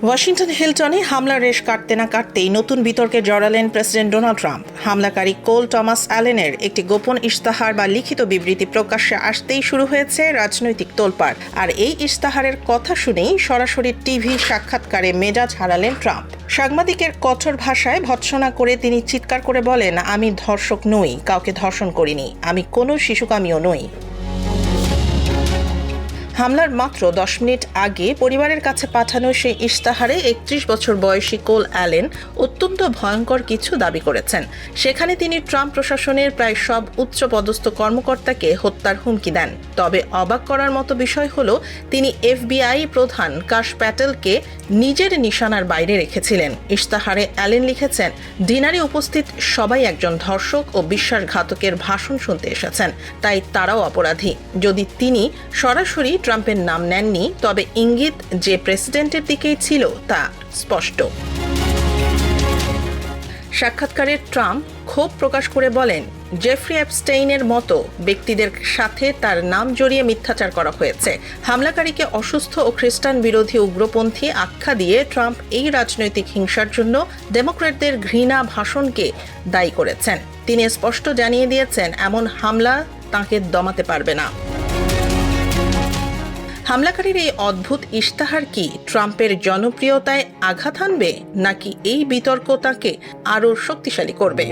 Washington হিলটনে হামলার রেশ কাটতে না কাটতেই নতুন বিতর্কে জড়ালেন প্রেসিডেন্ট ডোনাল্ড ট্রাম্প। হামলাকারী কোল টমাস অ্যালেনের একটি গোপন ইশতেহার বা লিখিত বিবৃতি প্রকাশ্যে আসতেই শুরু হয়েছে রাজনৈতিক তোলপাড়। আর এই ইশতেহারের কথা শুনেই সরাসরি টিভি সাক্ষাৎকারে মেজাজ হারালেন ট্রাম্প। সাংবাদিকের কঠোর ভাষায় ভৎসনা করে তিনি চিৎকার করে বলেন, আমি ধর্ষক নই, কাউকে ধর্ষণ করিনি, আমি কোনো শিশুকামীও নই। হামলার মাত্র 10 মিনিট আগে পরিবারের কাছে পাঠানো সেই ইশতেহারে 31 বছর বয়সী কোল অ্যালেন অত্যন্ত ভয়ঙ্কর কিছু দাবি করেছেন। সেখানে তিনি ট্রাম্প প্রশাসনের প্রায় সব উচ্চপদস্থ কর্মকর্তাকে হত্যার হুমকি দেন। তবে অবাক করার মতো বিষয় হলো, তিনি FBI প্রধান কাশ প্যাটেলকে নিজের নিশানার বাইরে রেখেছিলেন। ইশতেহারে অ্যালেন লিখেছেন, ডিনারে উপস্থিত সবাই একজন ধর্ষক ও বিশ্বাসঘাতকের ভাষণ শুনতে এসেছেন, তাই তারাও অপরাধী। যদি তিনি সরাসরি ট্রাম্পের নাম নেননি, তবে ইঙ্গিত যে প্রেসিডেন্টের দিকেই ছিল তা স্পষ্ট। সাক্ষাৎকারে ট্রাম্প ক্ষোভ প্রকাশ করে বলেন, জেফ্রি অ্যাপস্টেইনের মতো ব্যক্তিদের সাথে তার নাম জড়িয়ে মিথ্যাচার করা হয়েছে। হামলাকারীকে অসুস্থ ও খ্রিস্টান বিরোধী উগ্রপন্থী আখ্যা দিয়ে ট্রাম্প এই রাজনৈতিক হিংসার জন্য ডেমোক্র্যাটদের ঘৃণা ভাষণকে দায়ী করেছেন। তিনি স্পষ্ট জানিয়ে দিয়েছেন, এমন হামলা তাঁকে দমাতে পারবে না। হামলাকারীর এই অদ্ভুত ইশতেহার কি ট্রাম্পের জনপ্রিয়তায় আঘাত হানবে, নাকি এই বিতর্ক তাকে আরও শক্তিশালী করবে?